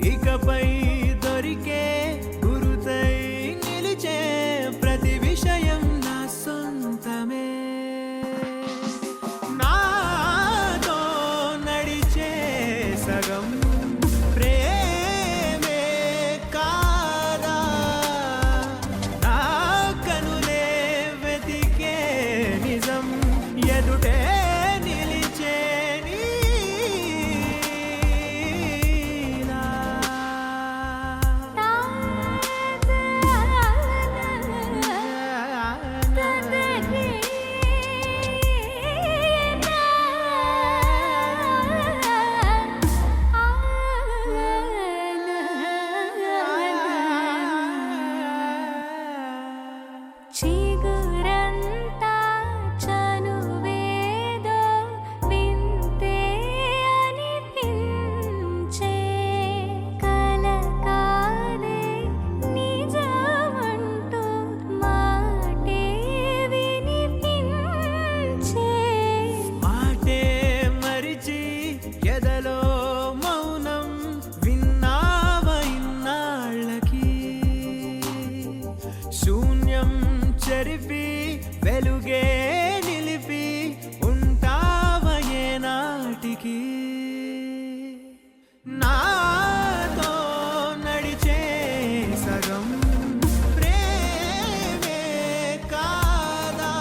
ఇకపై దొరికే గురుతై నిలిచే ప్రతి విషయం నా సొంతమే. నాతో నడిచే సగం ప్రేమే కాదా, నా కనులే వెతికే నిజం ఎదుటే నిలిచే ఎదలో మౌనం విన్నావ ఇన్నాళ్ళకి, శూన్యం చెరిపి వెలుగే నిలిపి ఉంటావ ఏనాటికి. నాతో నడిచే సగం ప్రేమే కాదా.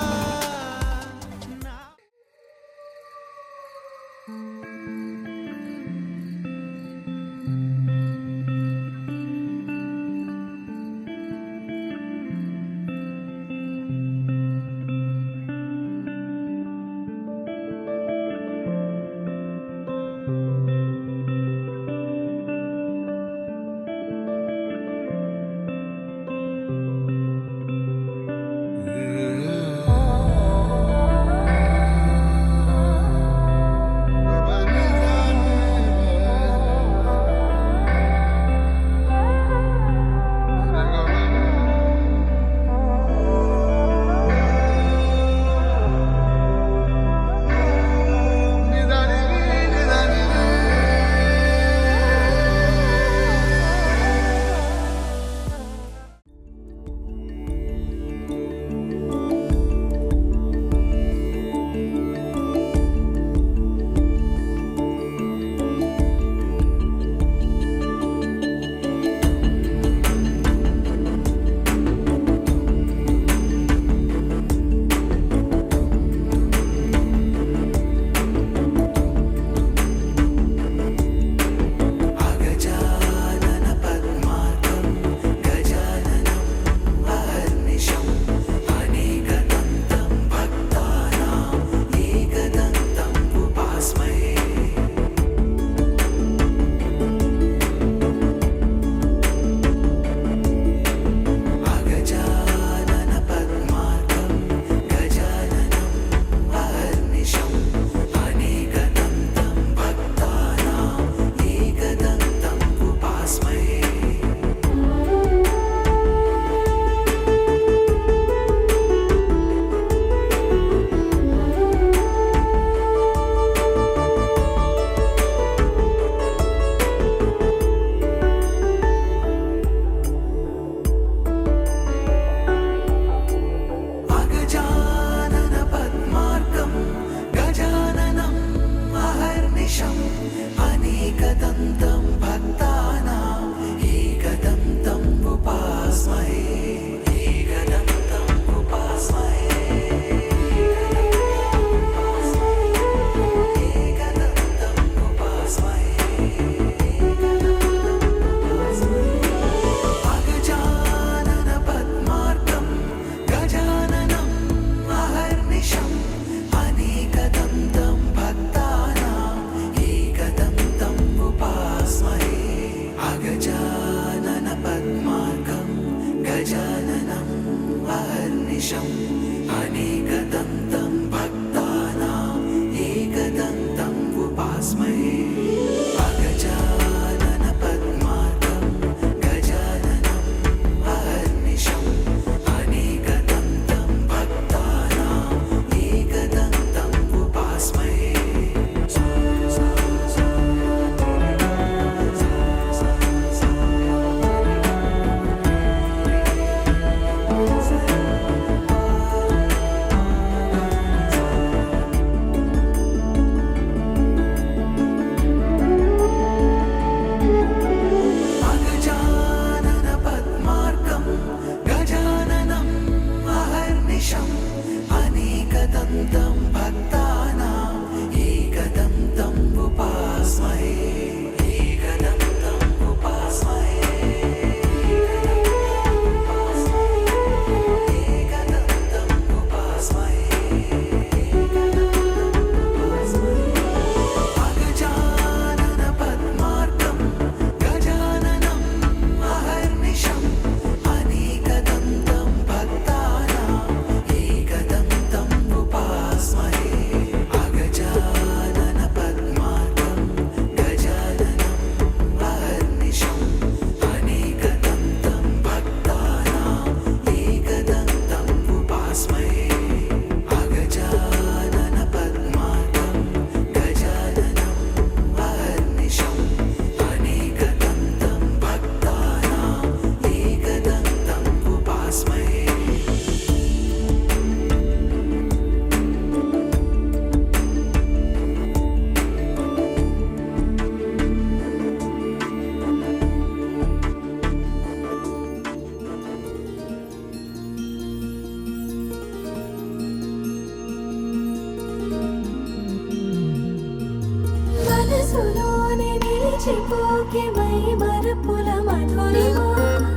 మరుపుల మధురిమా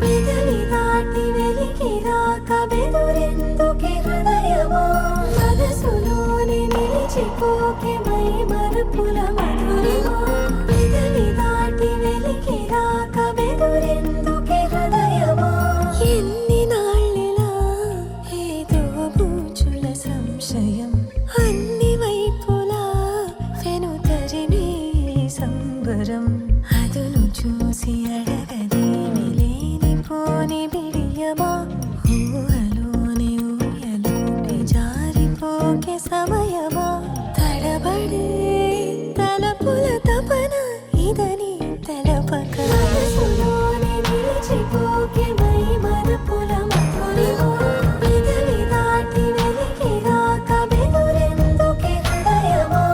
పెదవి దాటి వెలికి రాక బెదురెందుకే హృదయమా మనసులోని నిలిచిపోకే మై మరుపుల మధురిమా పెదవి దాటి వెలికి రాక బెదురెందుకే హృదయమా ఎన్ని నాళ్ళిలా ఏదో బూచుల సంశయం అన్ని వైపులా వెనుతరిమే సంబరం అదును చూసి అడగదేమి లేనిపోని బిడియమా ఊహలోని ఊయలోకి జారిపోకే సమయమా తడబడే తలపుల తపన ఇదని తెలపక మనసులోని నిలిచిపోకే మై మరుపుల మధురిమా పెదవి దాటి వెలికి రాక బెదురెందుకే హృదయమా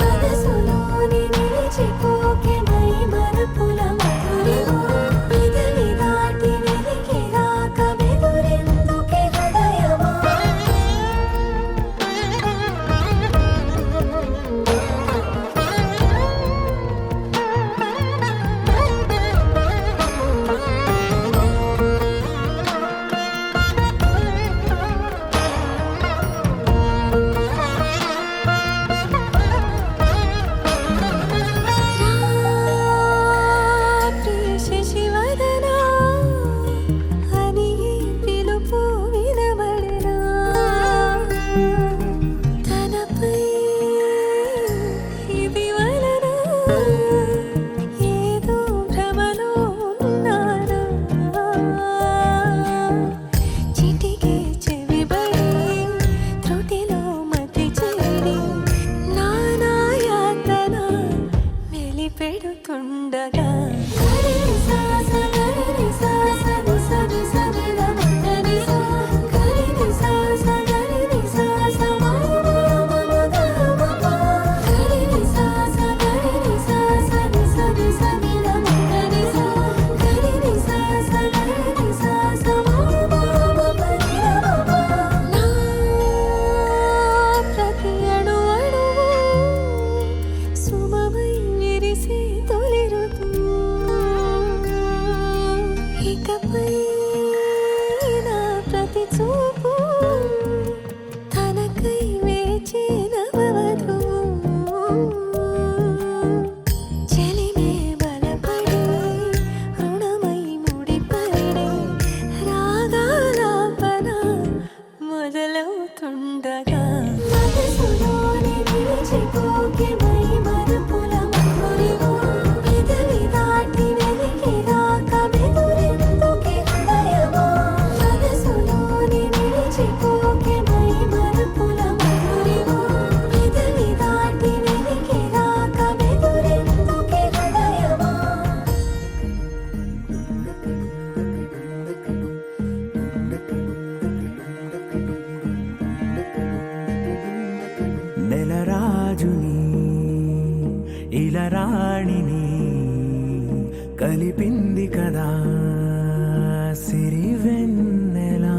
మనసులోని నిలిచిపోకే మై మరుపుల మధురిమా పెదవి దాటి వెలికి రాక బెదురెందుకే హృదయమా శశివదనా అని పిలుపు వినబడనా తనపై ఇది వలన ఏదో భ్రమలో ఉన్నానా చిటికే చెవిబడి త్రుటిలో మతి చేరి నానాయాతన మెలిపెడుతుండగా ప్రతి అణు అణువు సుమమై విరిసే తొలి ఋతువు ఇకపై నా ప్రతి చూపు తనకై వేచి నవవధువు చెలిమే బలపడి రుణమై ముడిపడి రాగాలాపన మొదలవుతుండగా మనసులోని నిలిచిపోకే మై మరుపుల మధురిమా పెదవి దాటి వెలికి రాక బెదురెందుకే హృదయమా మనసులోని నిలిచిపోకే మై మరుపుల మధురిమా పెదవి దాటి వెలికి రాక బెదురెందుకే హృదయమా నెలరాజుని ఇలరాణిని కలిపింది కదా సిరివెన్నెలా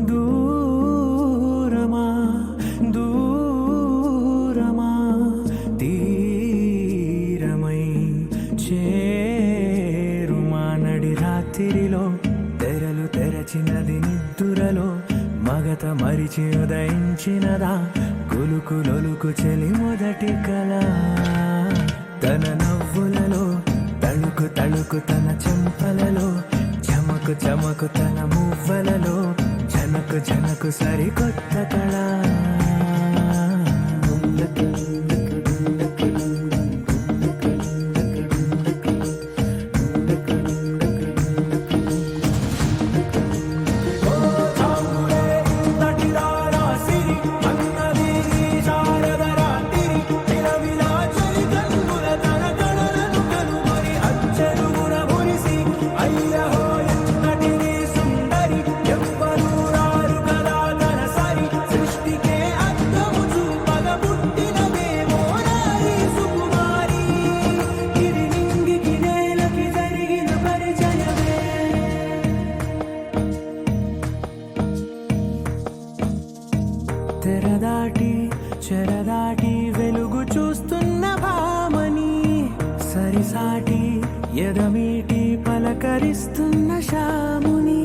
దూరమా దూరమా తీరమై చేరుమా నడి రాత్రిలో తెరలు తెరచినది నిద్దురలో మగత మరిచి ఉదయించినదా కులుకు లొలుకు చెలి మొదటి కళ తన నవ్వులలో తళుకు తళుకు తన చెంపలలో చమకు చమకు తన మువ్వలలో జనకు జనకు సరికొత్త కళ సృష్టికే అర్థము చూపగ పుట్టినదే ఎదమీటి పలకరిస్తున్న శాముని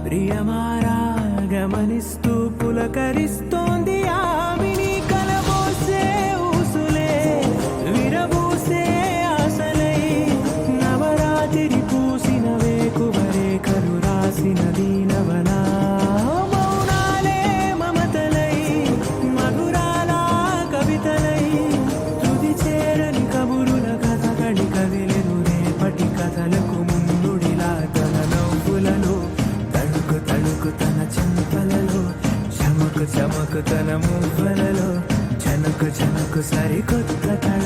ప్రియమారా గమనిస్తూ పులకరిస్తోంది ఆవిని కలబోసే ఊసులే విరబూసే ఆశలై నవరాత్రి పూసిన వేకువరే కలు రాసిన దీనవనా మౌనాలే మమతలై మధురాల కవితలై తుది చేరని కబురుల కథగడి కదిలెను రేపటి కథలకు ముందుడిలా తన నవ్వులలో తడుకు తడుకు తన చెంపలలో చమకు చమకు తన మువ్వలలో చనకు చనకు సరికొత్త కళ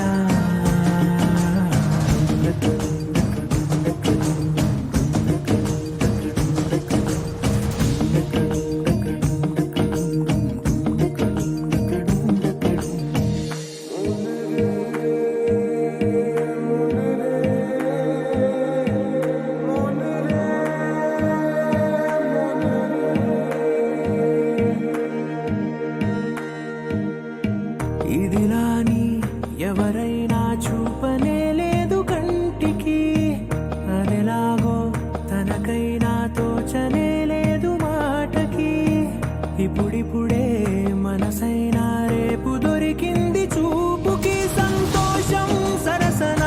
ఇదిలాని ఎవరైనా చూపనే లేదు కంటికి అదెలాగో తనకైనా తోచనే లేదు మాటకి ఇప్పుడిప్పుడే మనసైనా రేపు దొరికింది చూపుకి సంతోషం సరసన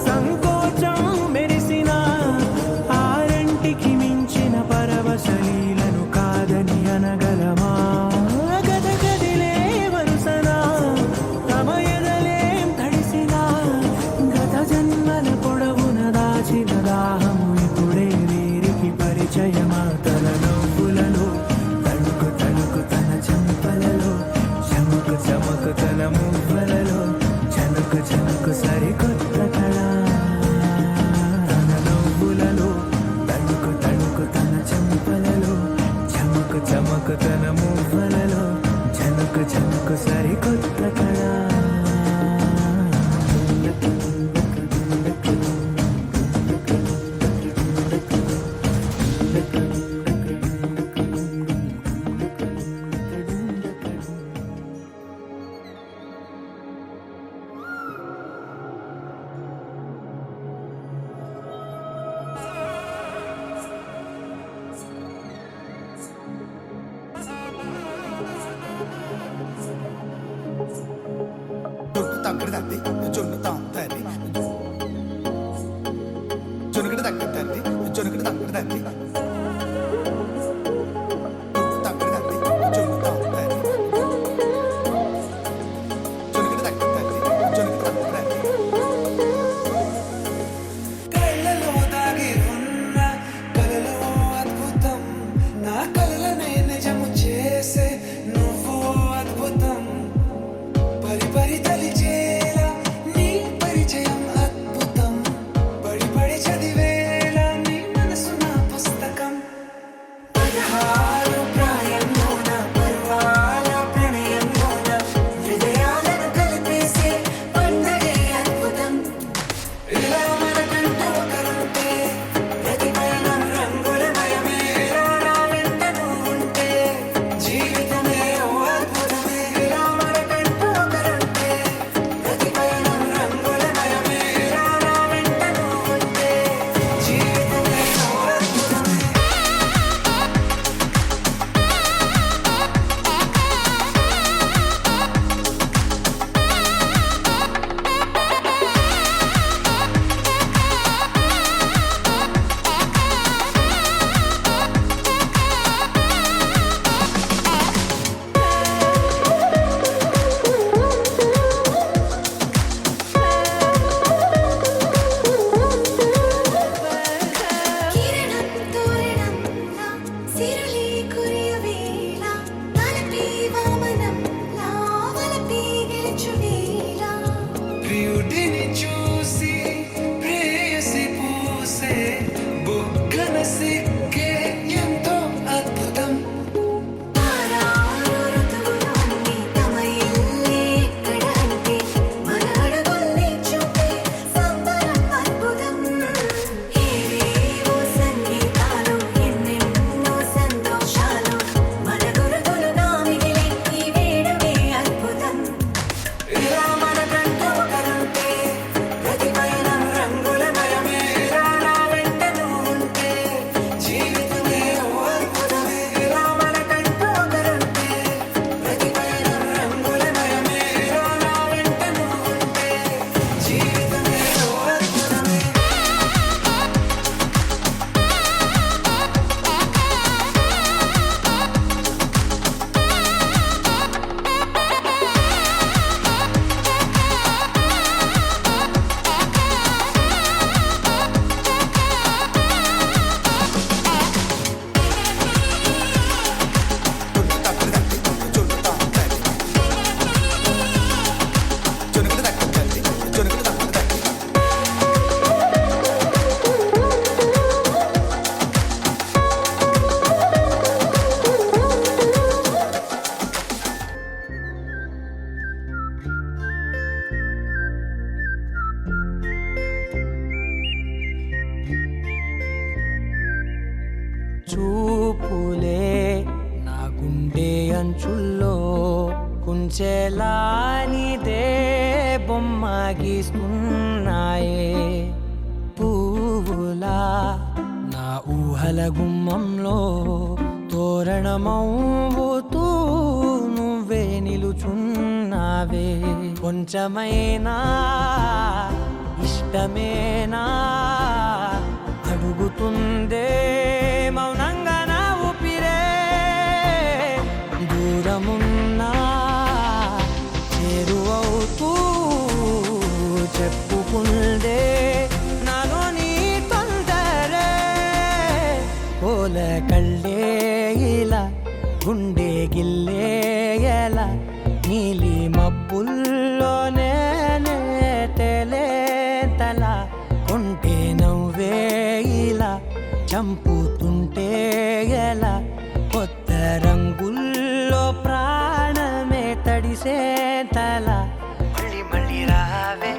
సంకోచం మెరిసిన ఆరంటికి మించిన పరవశలీలను కాదని అనగలమా గద గదిలే వరుసనా తమ ఎదలేం తడిసినా గత జన్మల పొడవున దాచిన దాహము ఇప్పుడే వీరికి పరిచయమా తన నవ్వులలో తణుకు తణుకు తన చెంపలలో చమకు చమకు తన మువ్వలలో చనుకు చనుకు సరికొత్త కళ తన నవ్వులలో తణుకు తణుకు తన చెంపలలో చమకు చమకు తన మువ్వలలో చనుకు చనుకు సరికొత్త కళ జొన్ను తగ్గడి తల్లి జొన్ను తాంతల్లి జొనుగడి తగ్గడి తల్లి జొనుగడి తగ్గడి తల్లి జొన్ను తగ్గడి తల్లి జొన్ను తాంతల్లి జొనుగడి తగ్గడి తల్లి జొనుగడి తగ్గడి తల్లి కళ్ళలో దాగి ఉన్న కలలో అద్భుతం నా కలలనే నిజము చేసే నువ్వు అద్భుతం పరి పరి తలిచేలా నీ పరిచయం అద్భుతం పడి పడి చదివేలా నీ మనసు నా పుస్తకం చూపులే నా గుండె అంచుల్లో కుంచెలా నీదే బొమ్మ గీస్తున్నాయే పువ్వులా నా ఊహల గుమ్మంలో తోరణమవుతూ నువ్వే నిలుచున్నావే కొంచెమైనా ఇష్టమేనా అడుగుతుందే మౌనంగా నా ఊపిరే దూరమున్నా చేరువవుతూ చెప్పుకుందే నాలో నీ తొందరే కోల కళ్ళే ఇలా గుండె గిల్లే ఎలా నీలి మబ్బుల్లోనే తల కొంటే నవ్వే ఇలా చంపుతుంటే ఎలా కొత్త రంగుల్లో ప్రాణమే తడిసే తల మళ్ళీ మళ్ళీ రావే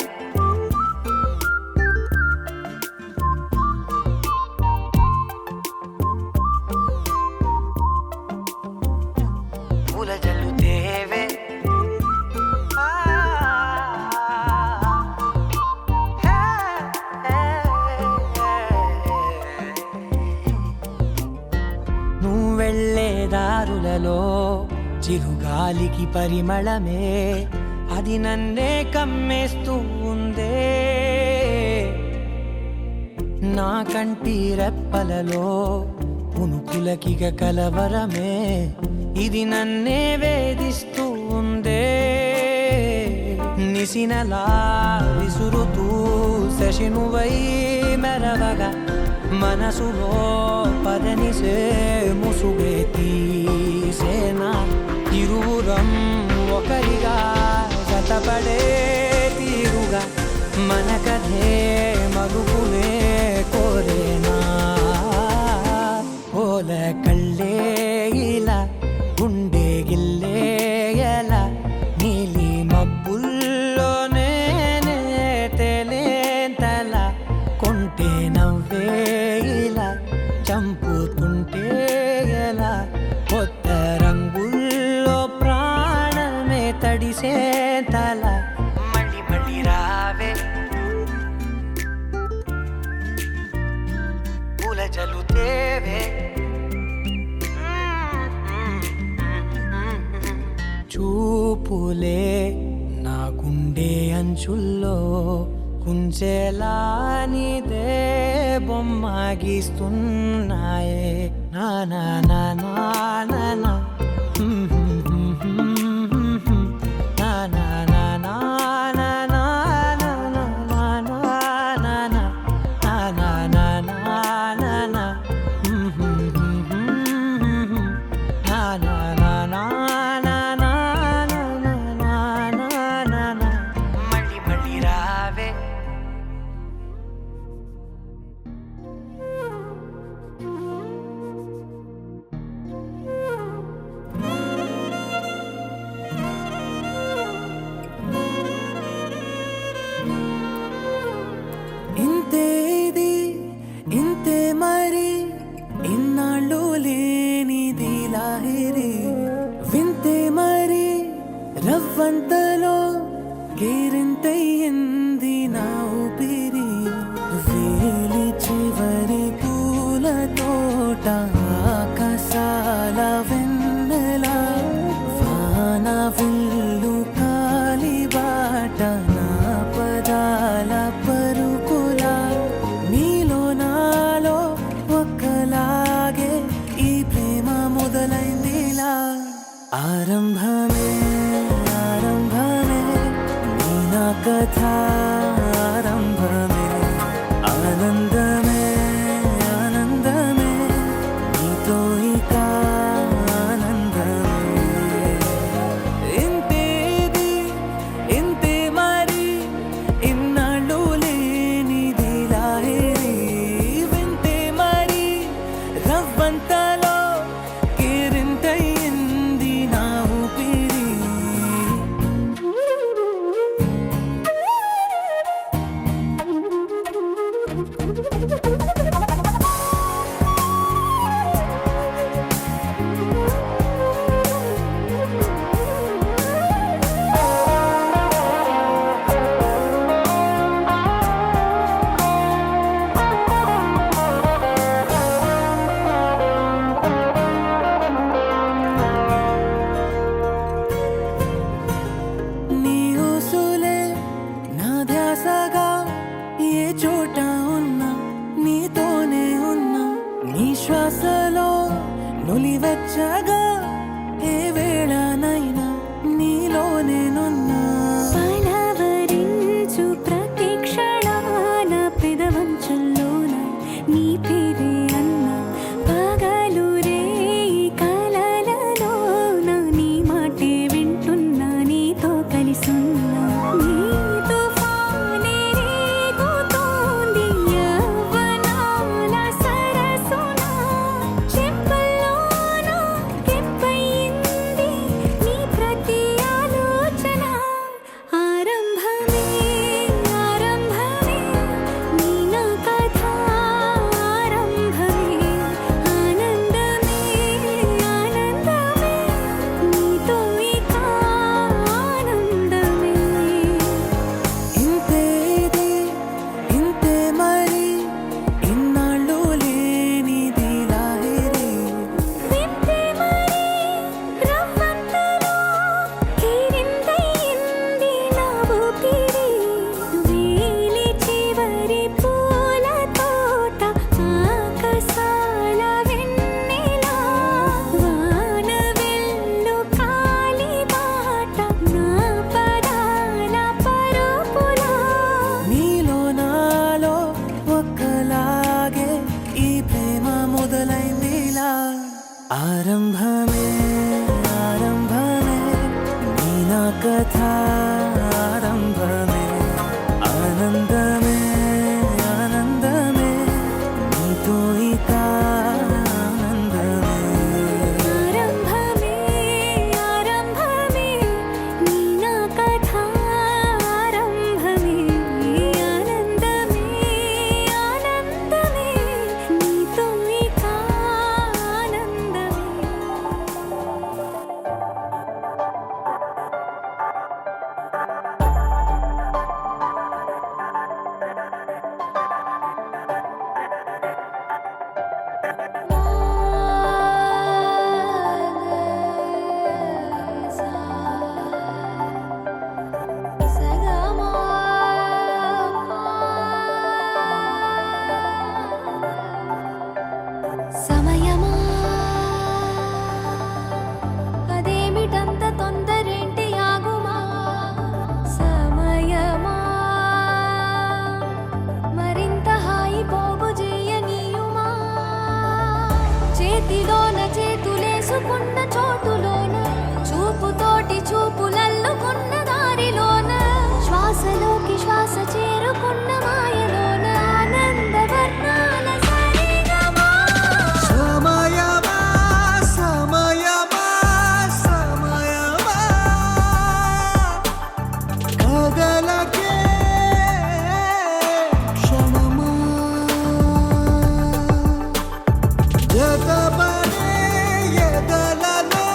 పూల జల్లుతేవే వెళ్ళే దారులలో చిరుగాలికి పరిమళమే అది నన్నే కమ్మేస్తూ ఉందే నా కంటి రెప్పలలో పునుకులకిగ కలవరమే ఇది నన్నే వేధిస్తూ ఉందే నిసినలా విసురుతూ శశినువై మెరవగా మనసులో పదనిసే ముసుగే తీసేనా ఇరువురం ఒకరిగా జతపడే తీరుగా మన కథే మరుగులే కోరేనా కోల కళ్ళే ఇలా గుండె గిల్లే ఎలా నీలి మబ్బుల్లోనే తేలేంతల కొంటే నవ్వే ఇలా చంపుతుంటే ఎలా కొత్త రంగుల్లో ప్రాణమే తడిసే తల మళ్ళీ మళ్ళీ రావే పూల జల్లుతేవే చూపులే నా గుండె అంచుల్లో కుంచెలా నీదే బొమ్మ గీస్తున్నాయే నా నా నా నా నా నా నా నా నా నా నా నా నా నా మళ్ళీ మళ్ళీ రావే ఇంతేది ఇంతే మరి ఇన్నాళ్ళు లేనిది లాహిరి వింతే మరి రవ్వంతలో కేరింతయ్యింది నా ఊపిరి వేలి చివరి పూల తోట ఆకాశాల వెన్నెల వాన విల్లు కాలిబాట నా పదాల పరుకుల నీలో నాలో ఒక్కలాగే ఈ ప్రేమ మొదలైందిలా ఆరంభమే ఆరంభమే నీ నా కథ ఆరంభమే ఆనందమే ఆనందమే నీతో ఇక ఆనందమే ఇంతేది ఇంతే మరి ఇన్నాళ్ళు లేనిది లాహిరి వింతే మరి రవ్వంతలో కేరింతయ్యింది నా ఊపిరి చోట ఉన్నా నీతోనే ఉన్నా నీ శ్వాసలో నులివెచ్చగా ఏ వేళనైనా నీలోనేనున్నా పలవరించు ప్రతి క్షణాన పెదవంచుల్లోన నీ పేరే అన్నా పగలు రేయి కలలలోన నీ మాటే వింటున్నా నీతో కలిసున్నా నీ తుఫానే రేగుతోంది యవ్వనాల సరసున చెంపల్లోన కెప్పయింది నీ ప్రతి ఆలోచన ఆరంభమే ఆరంభమే నీ నా కథ ఆరంభమే ఆనందమే ఆనందమే నీతో ఇక ఆనందమే ఇంతే ఇది ఇంతే మరి ఇన్నాళ్ళు లేనిది లాహిరి వింటే మరి రవ్వంతలో కిరిందయింది నా ఊపిరి వేలి చివరి పూల తోట ఆకాశాల వెన్నెలా వాన వెళ్ళు కాలి బాట నా పదాల పరుపులా నీలో నాలో ఒక్కలాగే ఈ ప్రేమ మొదలైందిలా ఆరంభమే ఆరంభమే నీ నా కథ ఆరంభమే ఆనందమే ఆనందమే నీతో ఇక ఆనందమే ఆరంభమే ఆరంభమే నీ నా కథ ఆరంభమే ఆనందమే ఆనందమే నీతో ఇక ఆనందమే సమయమా అదేమిటంత తొందరేంటి ఆగుమా సమయమా మరింత హాయి పోగు చేయనీయుమా చేతిలోన చేతులేసుకున్న చోటులోన చూపుతోటి చూపులల్లుకున్న దారిలోన శ్వాసలోకి శ్వాస చేరుకున్న మాయలోన ఆనందవర్ణాల సరిగమా సమయమా సమయమా సమయమా కదలకే క్షణమా జతపడే ఎదలలో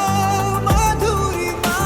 మధురిమా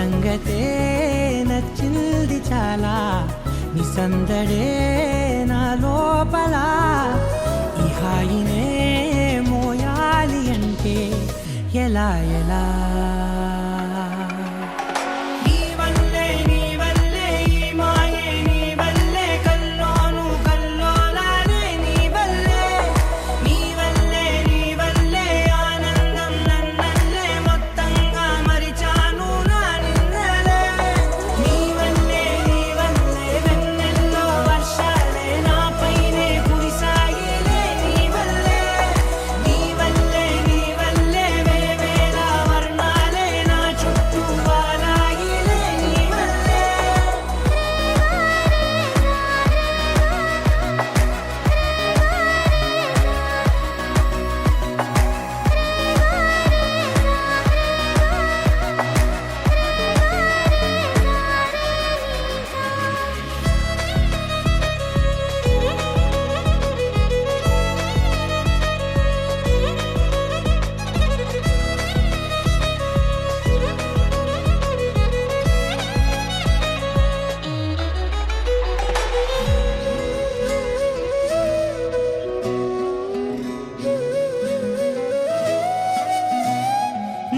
సంగతే నచ్చింది చాలా, నీ సందడే నా లోపల. ఈ హాయినే మోయాలి అంటే ఎలా ఎలా? నీ వల్లే ఈ మాయే, నీ వల్లే కల్లోను కల్లోలానే, నీ వల్లే ఆనందం నన్నల్లే మొత్తంగా మరిచాను నా నిన్నలే. నీ వల్లే వెన్నెల్లో వర్షాలే నాపైనే కురిసాయిలే. నీ వల్లే వేవేల వర్ణాలే నా చుట్టూ వాలాయిలే. నీ వల్లే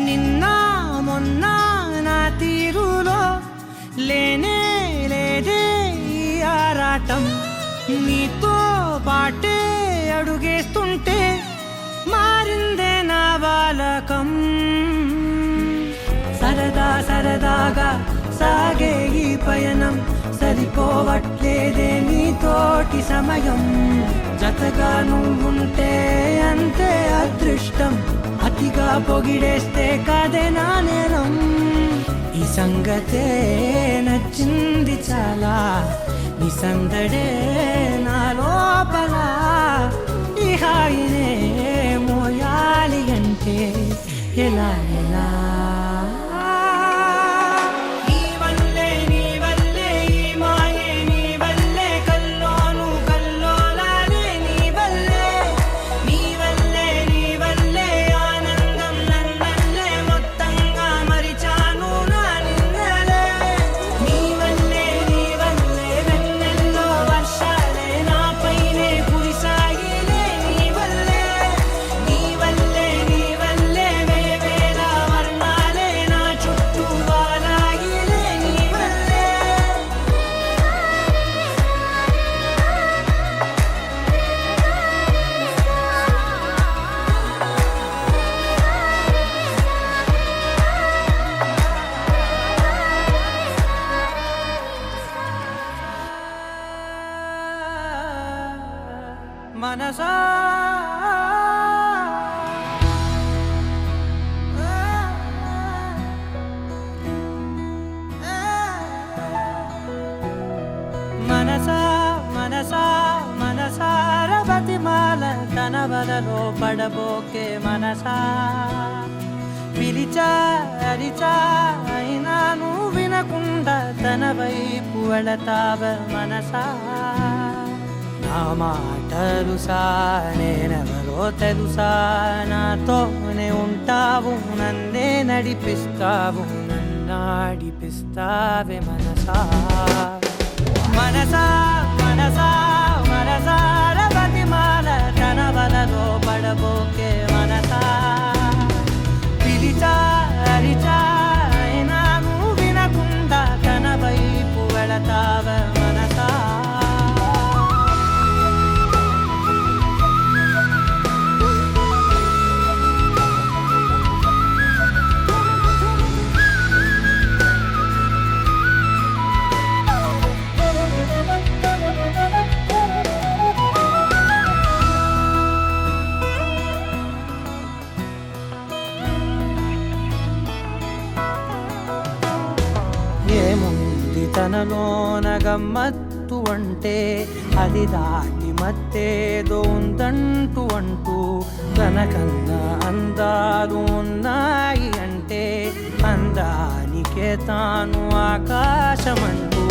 నిన్న మొన్న నా తీరులో లేనే లేదే ఈ ఆరాటం. నీతో పాటే అడుగేస్తుంటే మారిందే నా బాలకం. సరదాగా సాగే ఈ పయనం సరిపోవట్లేదే నీతోటి సమయం. జతగా నువ్వుంటే అంతే అదృష్టం, అతిగా పొగిడేస్తే కాదే నా నేరం. ఈ సంగతే నచ్చింది చాలా, నీ సందడే నా లోపల. ఈ హాయినే మోయాలి అంటే ఎలా ఎలా? నీ వల్లే ఈ మాయే, నీ వల్లే కల్లోను కల్లోలానే, నీ వల్లే ఆనందం నన్నల్లే మొత్తంగా మరిచాను నా నిన్నలే. నీ వల్లే వెన్నెల్లో వర్షాలే నాపైనే కురిసాయిలే. నీ వల్లే వేవేల వర్ణాలే నా చుట్టూ వాలాయిలే. నీ వల్లే మనసా మనసార బతిమాల తన వలలో పడబోకే మనసా. పిలిచా అరిచా అయినా నువ్వు వినకుండా తన వైపు వెళతావ మనసా. నా మాటలుసా నేనెవరో తెలుసా, నాతోనే ఉంటావు నన్నే నడిపిస్తావు నన్నాడిపిస్తావే మనసా. మనసార బతిమాల తన వలలో పడబోకే మనసా. పిలిచా అరిచా అయినా నువ్వు వినకుండా తన వైపు వెళతావ మనసా. ఏముంది తనలోన గమ్మత్తు అంటే, అది దాటి మత్తేదో ఉందంటూ అంటూ. తనకన్నా అందాలు ఉన్నాయి అంటే, అందానికే తాను ఆకాశమంటూ.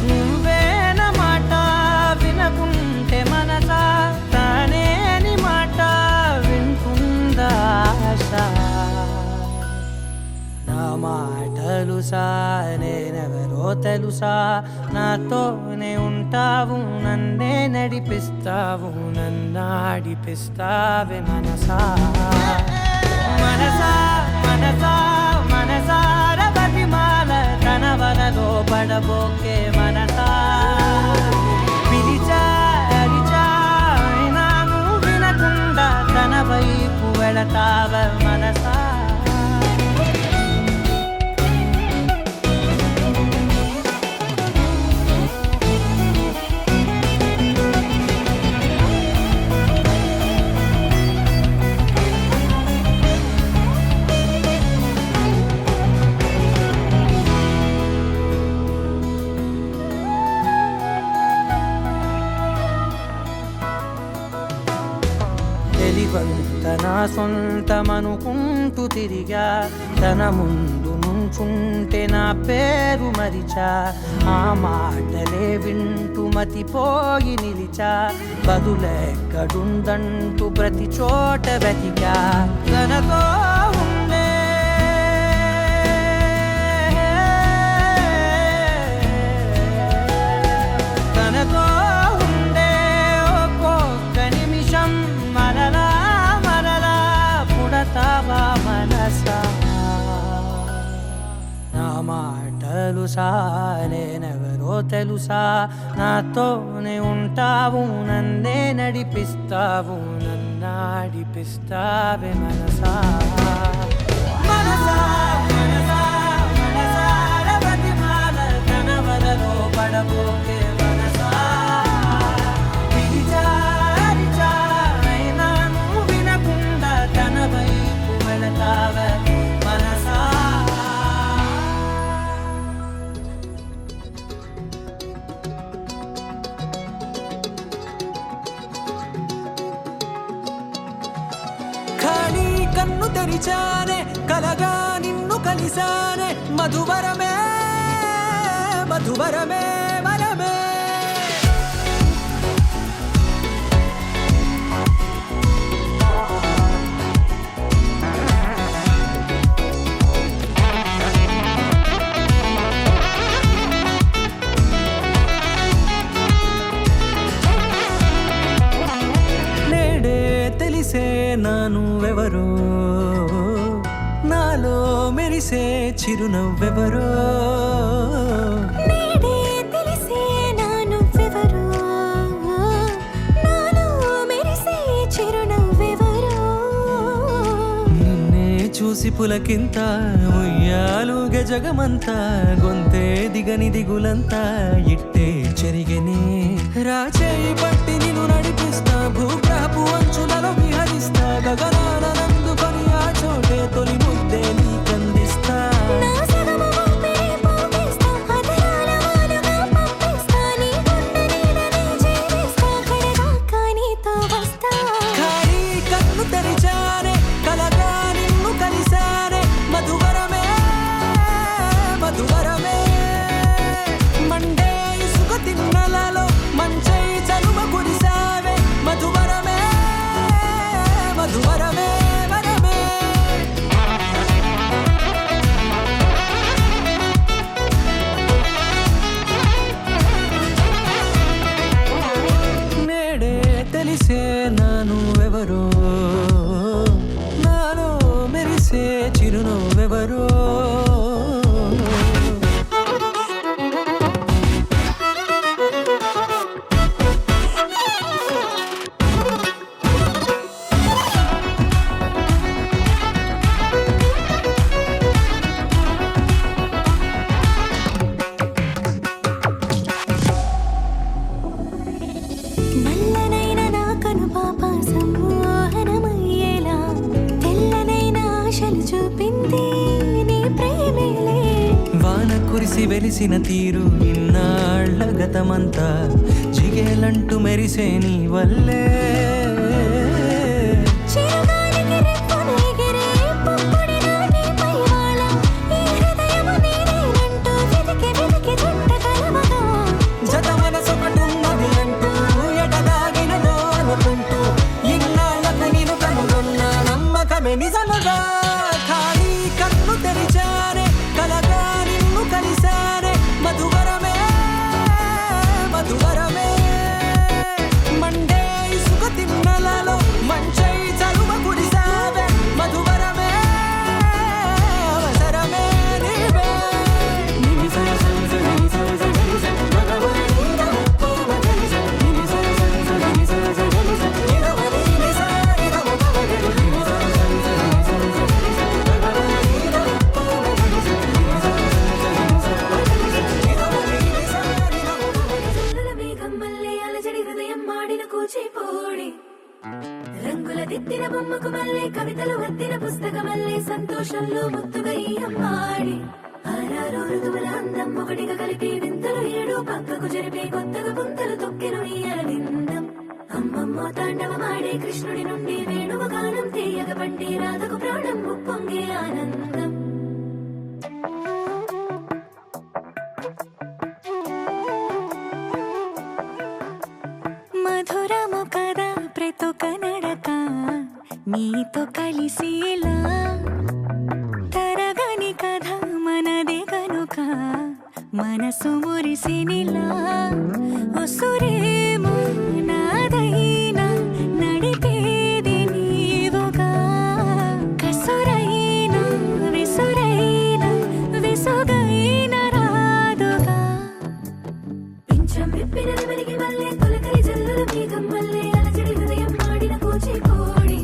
నువ్వేనమాట వినకుంటే మనసా తెలుసా నేనెవరో తెలుసా నాతోనే ఉంటావు నన్నే నడిపిస్తావు నన్నాడిపిస్తావే మనసా మనసా మనసా మనసార బతిమాల తన వలలో పడబోకే మనసా పిలిచా అరిచా అయినా నువ్వు వినకుండా తన వైపు వెళతావ మనసా తన సొంతమనుకుంటూ తిరిగా తన ముందు నుంచుంటే నా పేరు మరిచా ఆ మాటలే వింటూ మతిపోయి నిలిచా బదులెక్కడుందంటూ ప్రతి చోట వెతికా తనతో ఉండే తనతో ఉండే ఒక్కొక్క నిమిషం మరలా పుడతావా మనసా నా మాటలుసా నేనెవరో తెలుసా నాతోనే ఉంటావు నన్నే నడిపిస్తావు నన్నాడిపిస్తావే మనసా మనసా మనసా మనసార బతిమాల తన వలలో పడబోకే మనసా పిలిచా అరిచా అయినా నువ్వు వినకుండా తన వైపు వెళతావ మనసా ఖాళీ కన్ను తెరిచానే కలగా నిన్ను కలిసానే మధువరమే మధువరమే వరమే నేడే తెలిసే నానువెవరో నాలో మెరిసే చిరునవ్వెవరో నీడే తెలిసే నానువ్వెవరో నాలో మెరిసే చిరునవ్వెవరో నిన్నే చూసి పులకింత ఉయ్యాలుగ జగమంతా గొంతే దిగని దిగులంతా ఇట్టే చెరిగనే రాచేయి పట్టి నిన్ను నడిపిస్తా భూగ్రహపు అంచులలో విహరిస్తా గగనాన నందుకొని ఆ చోటే తొలి ముద్దే నీకందిస్తా నా సగము ఊపిరి పోగిస్తా అదరాల వాలుగా పంపిస్తా నీ గుండె నీడనే జీవిస్తా కడదాకా నీతో వస్తా ఖాళీ కన్ను తెరిచానే కలగా నిన్ను కలిసానే మధువరమే మధువరమే మండే ఇసుక తిన్నలలో మంచై చలువ కురిసావే మధువరమే మధువరమే వరమే నేడే తెలిసే నానువెవరో నాలో మెరిసే చిరునవ్వెవరో నల్లనైన నా కనుపాప సమ్మోహనమయ్యేలా తెల్లనైన ఆశలు చూపింది నీ ప్రేమేలే వాన కురిసి వెలిసిన తీరు ఇన్నాళ్ళ గతమంతా జిగేలంటూ మెరిసే నీ వల్లే చిరుగాలికి రెప్పున ఎగిరే పుప్పొడిన నీపై వాళ ఈ హృదయము నీదేనంటూ వెతికి వెతికి జంట కలవగా జత మనసొకటున్నది అంటూ ఎటదాగినదో అనుకుంటూ ఇన్నాళ్ళకు నేను కనుగొన్న నమ్మకమే నిజముగా ఖాళీ కన్ను తెరిచానే కలగా దిద్దిన బొమ్మకు మళ్ళీ కవితలు వద్దిన పుస్తకమల్లే సంతోషంలో ముద్దుగా ఈ అమ్మాడి ఆరారు ఋతువుల అందం ఒకటిగా కలిపి వింతలు ఏడు పక్కకు జరిపి కొత్తగా పుంతలు తొక్కెను ఈ అరవిందం అమ్మమ్మో తాండవమాడే కృష్ణుడి నుండి వేణువు గానం తీయగ పండి రాధకు ప్రాణం ఉప్పొంగే ఆనందం మధురము కదా ప్రతొక నడక నీతో కలిసేలా తరగని కథ మనదే కనుక మనసు మురిసినిలా ఉసురేమో నాదైనా నడిపేది నీవుగా కసురైనా విసురైనా విసుగైన రాదుగా పింఛం విప్పిన నెమలికి మళ్ళీ తొలకరి జల్లుల మేఘం మళ్ళీ అలజడి హృదయం ఆడిన కూచిపూడి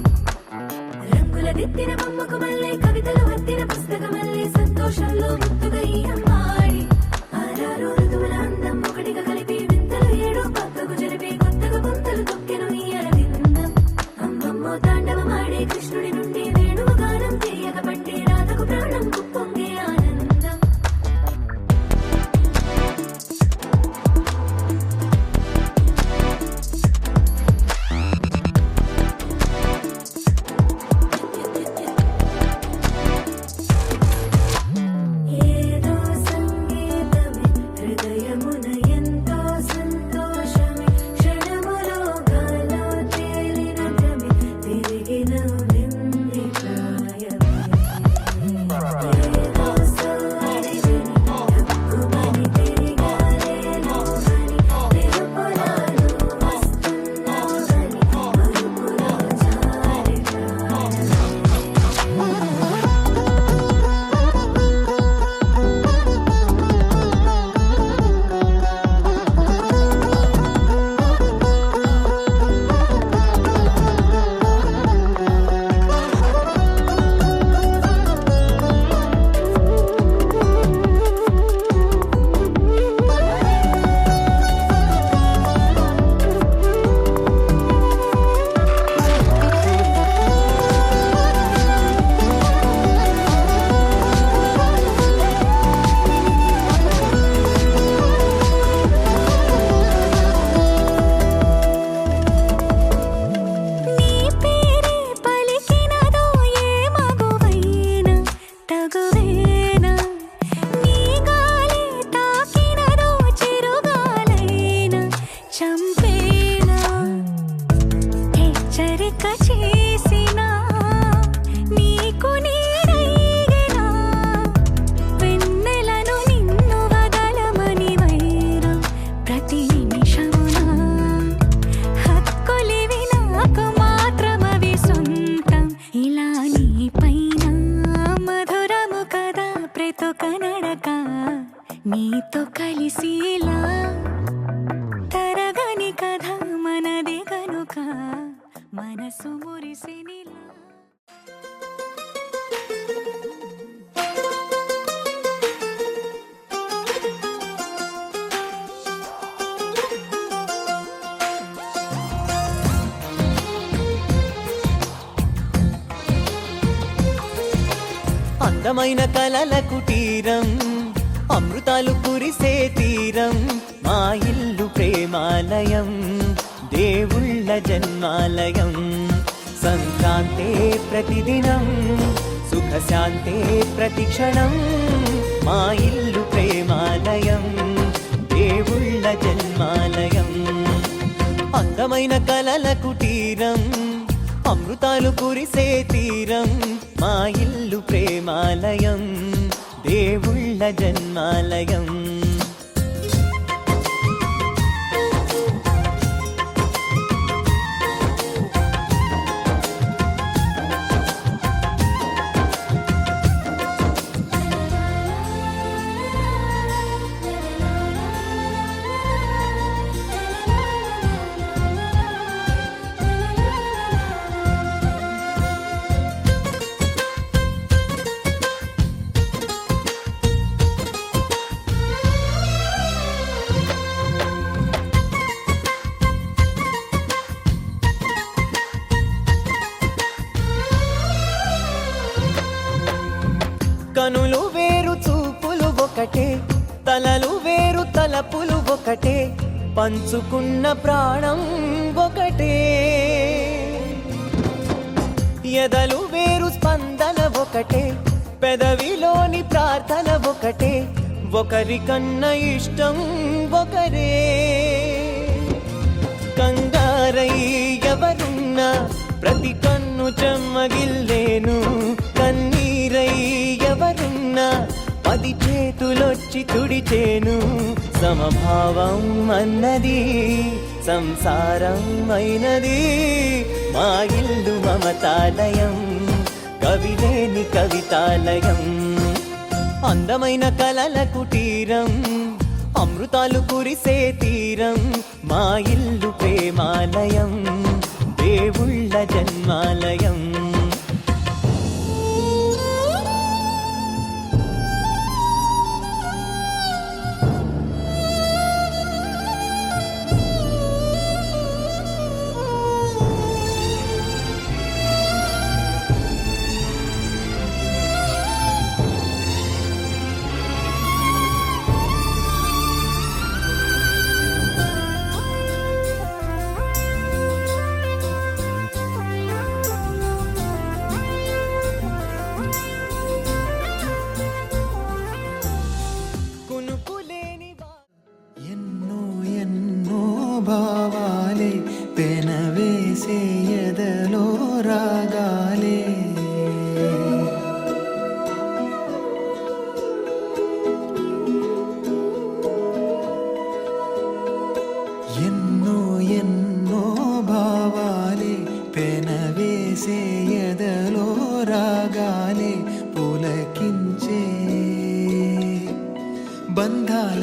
రంగుల దిద్దిన బొమ్మకు మళ్ళీ కవితలు వద్దిన పుస్తకమల్లే సంతోషంలో ముద్దుగా ఈ అమ్మాడి ఆరారు ఋతువుల అందం ఒకటిగా కలిపి వింతలు ఏడు పక్కకు జరిపి కొత్తగా పుంతలు తొక్కెను ఈ అరవిందం అమ్మమ్మో తాండవమాడే కృష్ణుడి నుండి వేణువు గానం తీయగ పండి రాధకు ప్రాణం ఉప్పొంగే ఆనందం ఏదో సంగీతమే హృదయమున ఎంతో సంతోషమే క్షణములో గాలో తేలిన భ్రమే తిరిగిన వింది ప్రాయమే ఏదో సోయని తక్కువని తిరిగాలేను అని తెలుపులాను వస్తున్నావని మరుపులో జారి ప్రాణమే నీ పేరే పలికినదో ఏ మగువైనా తగువేనా నీ గాలి తాకినదో చిరుగాలైనా చంపేనా హెచ్చరిక చేసినా నీకు నీడైనా వెన్నెలను నిన్ను వదలమని వైరం ప్రతి నిమిషమునా హక్కులివి నాకు మాత్రమవి సొంతం ఇలా నీ పైన మధురము కదా ప్రతొక నడక నీతో కలిసేలా తరగని కథ మనదే కనుక మనసు మురిసినిలా అందమైన కలల కుటీరం అమృతాలు కురిసే తీరం మా ఇల్లు ప్రేమాలయం దేవుళ్ళ జన్మాలయం సంక్రాంతే ప్రతిదినం సుఖశాంతే ప్రతిక్షణం మా ఇల్లు ప్రేమాలయం దేవుళ్ళ జన్మాలయం అందమైన కలల కుటీరం అమృతాలు కురిసే తీరం మా ఇల్లు ప్రేమాలయం దేవుళ్ళ జన్మాలయం ఒకటే తలలు వేరు తలపులు ఒకటే పంచుకున్న ప్రాణం ఒకటే ఎదలు వేరు స్పందన ఒకటే పెదవిలోని ప్రార్థన ఒకటే ఒకరికన్నా ఇష్టం ఒకరే కంగారై ఎవరున్నా ప్రతి కన్ను చెమ్మగిల్లేను కన్నీరై ఎవరున్నా 10 చేతులొచ్చి తుడిచేను సమభావం అన్నది సంసారం అయినది మా ఇల్లు మమతాలయం కవిలేని కవితాలయం అందమైన కలల కుటీరం అమృతాలు కురిసే తీరం మా ఇల్లు ప్రేమాలయం దేవుళ్ళ జన్మాలయం ఎన్నో ఎన్నో భావాలే పెనవేసే ఎదలో రాగాలే ఎన్నో ఎన్నో భావాలే పెనవేసే ఎదలో రాగాలే పులకించే బంధాల